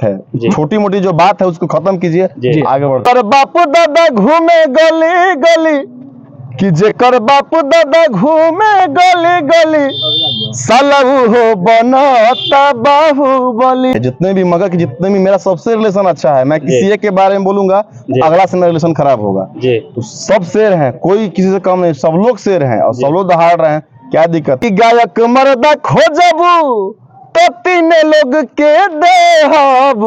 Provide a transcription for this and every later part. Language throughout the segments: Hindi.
है। छोटी मोटी जो बात है उसको खत्म कीजिए, आगे बढ़ते। कर बापू दादा घूमे गली गली कि जेकर बापू दादा घूमे गली गली सालू हो बनता बाहुबली। जितने भी मगर जितने भी मेरा सबसे रिलेशन अच्छा है, मैं किसी एक के बारे में बोलूंगा अगला से मेरा रिलेशन खराब होगा। तो सब शेर हैं, कोई किसी से कम नहीं, सब लोग शेर हैं और सब लोग दहाड़ रहे हैं, क्या दिक्कत। गायक मर्दा खोजबू तो तीन लोग के देहब,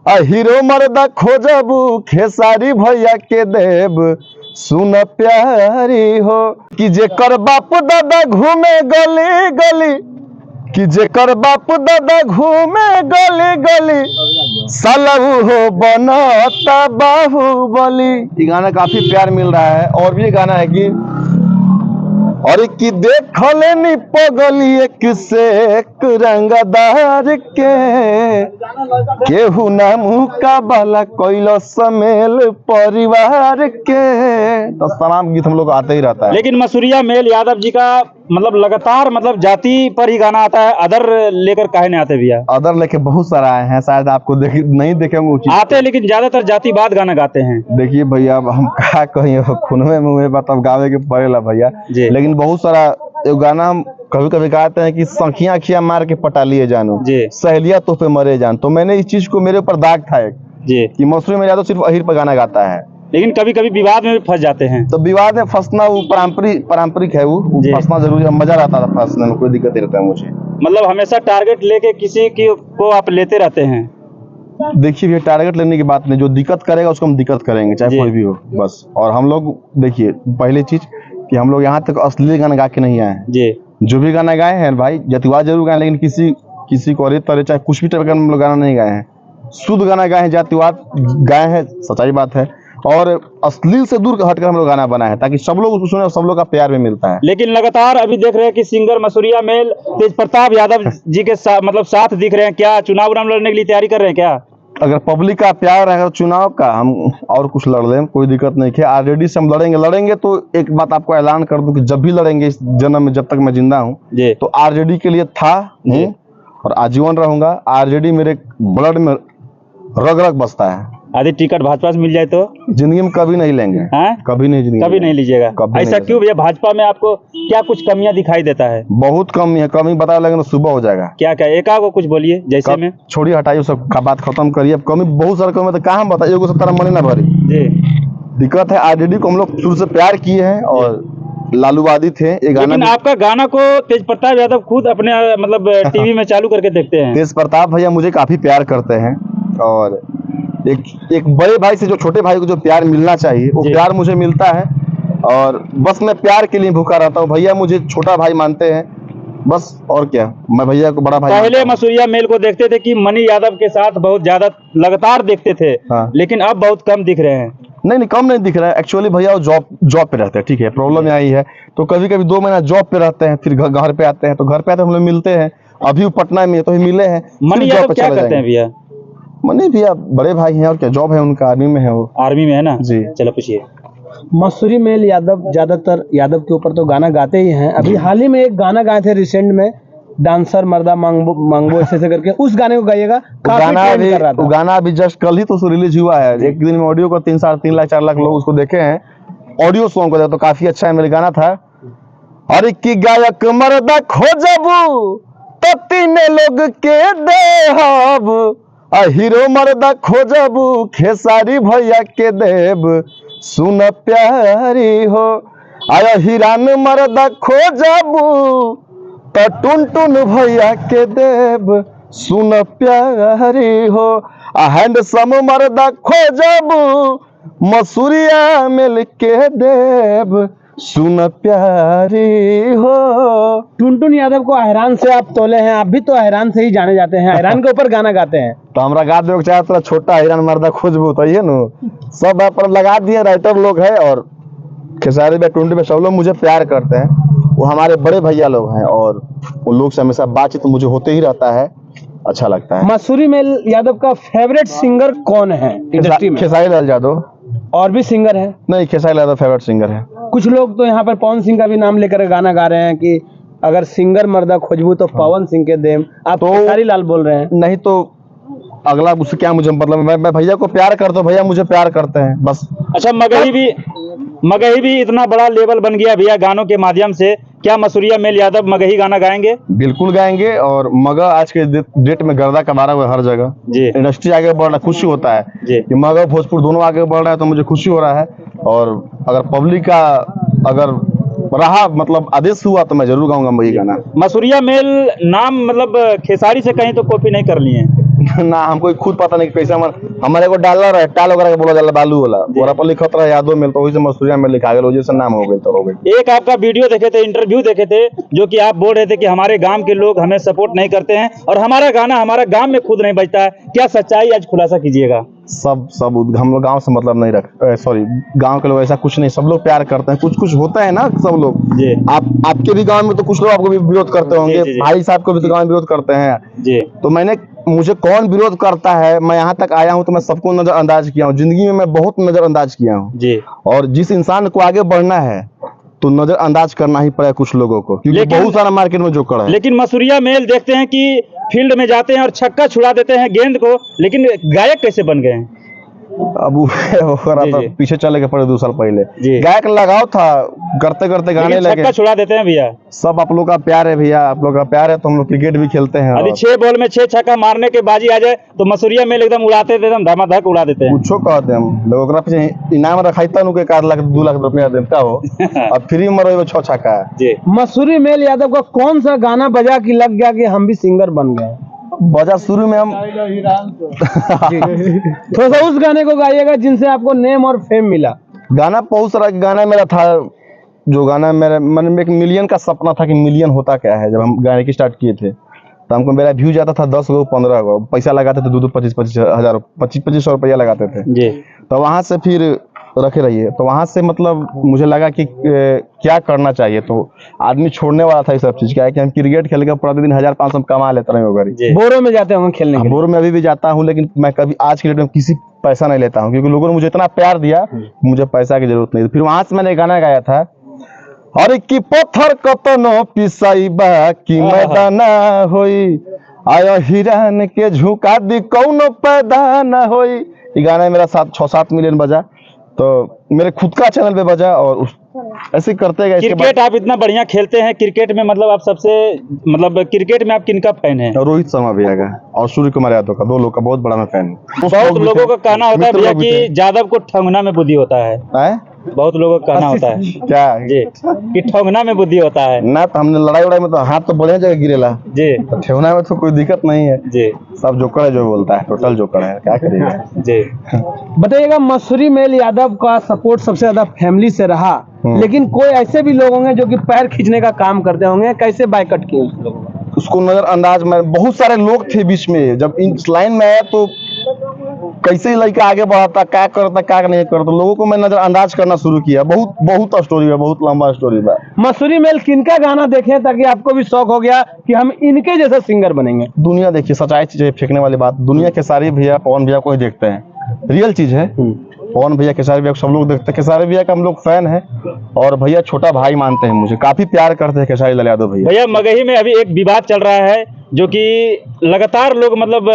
हीरो मर्दा खोजबू खेसारी भैया के देव। सुन प्यारी हो कि जेकर बाप दादा घूमे गली गली कि जेकर बाप दादा घूमे गली गली सालू हो बनता बाहुबली। ये गाना काफी प्यार मिल रहा है। और भी गाना है कि और कि देख लेनी पगली एक से एक रंगदार के केहू ना मुकाबला कोइलो समेल परिवार के। तो तमाम गीत हम लोग आते ही रहता है। लेकिन मसूरिया मेल यादव जी का मतलब लगातार मतलब जाति पर ही गाना आता है, अदर लेकर काहे नहीं आते भैया? अदर लेके बहुत सारा आए हैं, शायद आपको नहीं देखेंगे आते हैं, लेकिन ज्यादातर जातिवाद गाना गाते हैं। देखिए भैया, अब हम क्या कहें, खुनवे मुँह बात अब गावे के पड़ेला भैया। लेकिन बहुत सारा गाना हम कभी कभी गाते हैं कि सखियां अखियां मार के पटा लिए जानू, सहेलिया तो पे मरे जान। तो मैंने इस चीज को, मेरे ऊपर दाग था एक कि मसूरी में यादव सिर्फ अहिर पर गाना गाता है, लेकिन कभी कभी विवाद में भी फंस जाते हैं। तो विवाद में फंसना वो पारंपरिक है, वो फंसना जरूरी है। मजा आता था फंसने में, कोई दिक्कत नहीं रहता है मुझे। मतलब हमेशा टारगेट लेके किसी को आप लेते रहते हैं? देखिए भैया, टारगेट लेने की बात नहीं, जो दिक्कत करेगा उसको हम दिक्कत करेंगे, चाहे कोई भी हो बस। और हम लोग देखिए, पहली चीज कि हम लोग यहाँ तक अश्लील गाना गा के नहीं आए हैं। जो भी गाना गाए हैं भाई, जातिवाद जरूर गाए, लेकिन किसी को अरे तरह चाहे कुछ भी टाइप का हम लोग गाना नहीं गाए हैं। शुद्ध गाना गाए हैं, जातिवाद गाए हैं, सच्चाई बात है। और अश्लील से दूर हटकर हम लोग गाना बनाए हैं ताकि सब लोग उसको सुने और सब लोग का प्यार भी मिलता है। लेकिन लगातार अभी देख रहे हैं कि सिंगर मसूरिया मेल तेज प्रताप यादव जी के साथ दिख रहे हैं। क्या चुनाव लड़ने के लिए तैयारी कर रहे हैं क्या? अगर पब्लिक का प्यार रहेगा चुनाव का, हम और कुछ लड़ लें, कोई दिक्कत नहीं है। आरजेडी से हम लड़ेंगे। तो एक बात आपको ऐलान कर दूं कि जब भी लड़ेंगे इस जन्म में, जब तक मैं जिंदा हूँ, तो आरजेडी के लिए था और आजीवन रहूंगा। आरजेडी मेरे ब्लड में रग रग बसता है। आधी टिकट भाजपा से मिल जाए तो जिंदगी में कभी नहीं लेंगे। कभी नहीं लीजिएगा। ऐसा क्यों भैया? भाजपा में आपको क्या कुछ कमियां दिखाई देता है? बहुत कमी है। कमी बता लगे तो सुबह हो जाएगा। क्या एक को कुछ बोलिए जैसे में। छोड़िए, हटाइए, सब का बात खत्म करिए। अब कमी बहुत सारा कमी, तो कहाँ हम बताइए, सब तरह मनी ना भरी दिक्कत है। आरजेडी को हम लोग शुरू से प्यार किए हैं और लालूवादी थे। ये गाना, लेकिन आपका गाना को तेज प्रताप यादव खुद अपने मतलब टीवी में चालू करके देखते हैं। तेज प्रताप भैया मुझे काफी प्यार करते हैं और एक बड़े भाई से जो छोटे भाई को जो प्यार मिलना चाहिए वो प्यार मुझे मिलता है। और बस मैं प्यार के लिए भूखा रहता हूँ। भैया मुझे छोटा भाई मानते हैं बस, और क्या, मैं भैया को बड़ा भाई। पहले मसूरिया मेल को देखते थे कि मनी यादव के साथ बहुत ज्यादा लगातार देखते थे, लेकिन अब बहुत कम दिख रहे हैं। नहीं, कम नहीं दिख रहा है। एक्चुअली भैया वो जॉब पे रहते हैं, ठीक है, प्रॉब्लम यही है। तो कभी कभी 2 महीना जॉब पे रहते हैं, फिर घर पे आते हैं। तो घर पे आते हम लोग मिलते हैं। अभी वो पटना में तो मिले हैं। मनी यादव क्या करते हैं भैया? मनी भैया बड़े भाई हैं और क्या, जॉब है उनका, आर्मी में है वो। आर्मी में है ना जी। चलो पूछिए। मसूरी मेल यादव ज्यादातर यादव के ऊपर तो गाना गाते ही हैं। अभी हाल ही में एक गाना गाए थे रिसेंट में, डांसर मर्दा मांगबो ऐसे करके, उस गाने को गाइएगा। गाना अभी जस्ट कल ही तो रिलीज हुआ है। एक दिन में ऑडियो को 3 साढ़े 3 लाख 4 लाख लोग उसको देखे हैं। ऑडियो सॉन्ग को तो काफी अच्छा है, मेरे गाना था। अरे की गायक मर्दा खोजबू तो 3 लोग के देहब, हीरो मर्दा खोजबू खेसारी भैया के देव। सुन प्यारी हो आया हीरान मर्दा खोजबू तो टुन भैया के देव। सुन प्यारी हो हैंडसम मर्दा खोजबू मसूरिया मिल के देव। सुन प्यारी हो। टुन यादव को हैरान से आप तोले हैं, आप भी तो हैरान से ही जाने जाते हैं, हैरान के ऊपर गाना गाते हैं। तो हमरा गा दे चाहे थोड़ा छोटा हैरान मर्दा खोजबू तो ये नो सब पर लगा दिए राइटर लोग है। और खेसारी में, टुंडी में सब लोग मुझे प्यार करते हैं। वो हमारे बड़े भैया लोग हैं और उन लोग से हमेशा बातचीत मुझे होते ही रहता है, अच्छा लगता है। मसूरी मेल यादव का फेवरेट सिंगर कौन है इंडस्ट्री में? खेसारी लाल यादव। और भी सिंगर है? नहीं, खेसारी लाल यादव फेवरेट सिंगर है। कुछ लोग तो यहाँ पर पवन सिंह का भी नाम लेकर गाना गा रहे हैं कि अगर सिंगर मर्दा खोजबू तो पवन सिंह के देम। आप तो खेसारी लाल बोल रहे हैं? नहीं, तो अगला उससे क्या मुझे मतलब, मैं भैया को प्यार करता हूँ, भैया मुझे प्यार करते हैं बस। अच्छा, मगही भी इतना बड़ा लेवल बन गया भैया गानों के माध्यम से, क्या मसूरिया मेल यादव मगही गाना गाएंगे? बिल्कुल गाएंगे, और मगह आज के डेट में गर्दा कमा रहा है हर जगह जी। इंडस्ट्री आगे बढ़ रहा है, खुशी होता है जी। कि मगह भोजपुर दोनों आगे बढ़ रहा है, तो मुझे खुशी हो रहा है। और अगर पब्लिक का अगर रहा मतलब आदेश हुआ तो मैं जरूर गाऊंगा मगही गाना। मसूरिया मेल नाम मतलब खेसारी से कहीं तो कॉपी नहीं कर लिए? ना हमको खुद पता नहीं कैसे हमारे को डॉलर है टाल वगैरह बोला जाला बालू वाला, और अपन लिखत रहा यादव मिल, तो वही से मसूरिया में लिखा गया, वजह से नाम हो गया, तो हो गई। एक आपका वीडियो देखे थे, इंटरव्यू देखे थे, जो कि आप बोल रहे थे कि हमारे गांव के लोग हमें सपोर्ट नहीं करते हैं और हमारा गाना हमारा गांव में खुद नहीं बजता है, क्या सच्चाई आज खुलासा कीजिएगा? सब हम लोग गांव से मतलब नहीं रख, सॉरी गांव के लोग ऐसा कुछ नहीं, सब लोग प्यार करते हैं, कुछ होता है ना सब लोग जी। आपके भी गांव में तो कुछ लोग आपको भी विरोध करते होंगे, भाई साहब को भी तो गांव में विरोध करते हैं जी। तो मुझे कौन विरोध करता है, मैं यहाँ तक आया हूँ तो मैं सबको नजरअंदाज किया हूँ, जिंदगी में मैं बहुत नजरअंदाज किया हूँ जी। और जिस इंसान को आगे बढ़ना है तो नजरअंदाज करना ही पड़ेगा कुछ लोगों को, क्योंकि बहुत सारा मार्केट में जोकर है। लेकिन मसूरिया मेल देखते हैं कि फील्ड में जाते हैं और छक्का छुड़ा देते हैं गेंद को, लेकिन गायक कैसे बन गए हैं? अब तो पीछे चले गए पड़े 2 साल पहले, गायक लगाओ था, करते करते गाने लगे, छक्का छुड़ा देते हैं भैया। सब आप लोग का प्यार है भैया, आप लोग का प्यार है तो हम लोग क्रिकेट भी खेलते हैं। अभी 6 बॉल में 6 छक्का मारने के बाजी आ जाए तो मसूरिया मेल एकदम उड़ाते थे, एकदम धमाधक उड़ा देते हैं। कुछो कहते हम लोग पीछे इनाम रखाई तनु के 4 लाख 2 लाख रुपया देता हो अब फ्री में रहे 6 छक्का जी। मसूरी मेल यादव का कौन सा गाना बजा कि लग गया कि हम भी सिंगर बन गए? बजा शुरू में हम थोड़ा सा उस गाने को गाइएगा जिनसे आपको नेम और फेम मिला। गाना बहुत सारा गाना मेरा था, जो गाना मेरे मन में 1 मिलियन का सपना था कि मिलियन होता क्या है। जब हम गाने की स्टार्ट किए थे तो हमको मेरा व्यू जाता था 10 गो 15 गो, पैसा लगाते थे 2 25 हजार 2500 रुपया लगाते थे जी। तो वहां से फिर रखे रहिए, तो वहां से मतलब मुझे लगा कि क्या करना चाहिए, तो आदमी छोड़ने वाला था ये सब चीज। क्या है कि हम क्रिकेट खेल के प्रतिदिन 1500 कमा लेते रहे। बोरों में जाते होंगे खेलने के लिए? बोरों में अभी भी जाता हूँ, लेकिन मैं कभी आज की डेट में किसी पैसा नहीं लेता हूँ, क्योंकि लोगों ने मुझे इतना प्यार दिया, मुझे पैसा की जरूरत नहीं। फिर वहां से मैंने गाना गाया था, अरे की पत्थर कतनो पिसाई बा की मैदाना होई, आया हिरन के झुका दी कौनो पैदा ना होई। ये गाना मेरा 6-7 मिलियन बजा, तो मेरे खुद का चैनल पे बजा, और ऐसे करते गए। क्रिकेट आप इतना बढ़िया खेलते हैं, क्रिकेट में मतलब आप सबसे मतलब क्रिकेट में आप किनका फैन हैं? रोहित शर्मा भैया का और सूर्य कुमार यादव का, 2 लोग का बहुत बड़ा मैं फैन हूँ। बहुत लोगों का कहना होता है भैया कि यादव को ठगना में बुद्धि होता है। बहुत लोगों का कहना होता है क्या जी कि ठगना में बुद्धि होता है ना। तो हमने लड़ाई उड़ाई में तो हाथ तो बढ़िया जगह गिरेला जी, तो ठगना में तो कोई दिक्कत नहीं है जी। सब जोकर है जो बोलता है, टोटल जोकर है, क्या करेगा जी। बताइएगा, मसूरी मेल यादव का सपोर्ट सबसे ज्यादा फैमिली से रहा, लेकिन कोई ऐसे भी लोग होंगे जो कि पैर खींचने का काम करते होंगे, कैसे बाइकट किए उसको नजरअंदाज में? बहुत सारे लोग थे बीच में, जब इस लाइन में आया तो कैसे लड़का आगे बढ़ाता, क्या करता क्या नहीं करता, लोगों को मैं नजरअंदाज करना शुरू किया। बहुत स्टोरी है, बहुत लंबा स्टोरी है। मसूरी मेल किनका गाना देखे ताकि आपको भी शौक हो गया कि हम इनके जैसा सिंगर बनेंगे? दुनिया देखिए, सच्चाई चीज फेंकने वाली बात, दुनिया के सारे भैया पवन भैया को ही देखते हैं, रियल चीज है। पवन भैया केसारी भैया को सब लोग देखते हैं, केसारी भैया का हम लोग फैन है, और भैया छोटा भाई मानते हैं, मुझे काफी प्यार करते हैं केसारी लाल यादव भैया। भैया मगही में अभी एक विवाद चल रहा है, जो कि लगातार लोग मतलब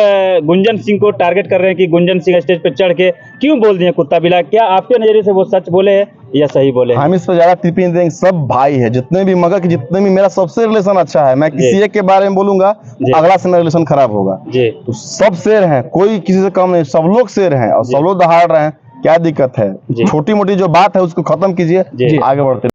गुंजन सिंह को टारगेट कर रहे हैं कि गुंजन सिंह स्टेज पे चढ़ के क्यों बोल दिए कुत्ता बिला। क्या आपके नजरिए से वो सच बोले हैं या सही बोले? हम इस पर ज्यादा टिप्पणी देंगे, सब भाई है, जितने भी मगह के जितने भी, मेरा सबसे रिलेशन अच्छा है। मैं किसी एक के बारे में बोलूंगा अगला से मेरा रिलेशन खराब होगा जी। तो सब शेर हैं, कोई किसी से कम नहीं, सब लोग शेर हैं और सब लोग दहाड़ रहे हैं। क्या दिक्कत है? छोटी मोटी जो बात है उसको खत्म कीजिए, आगे बढ़ते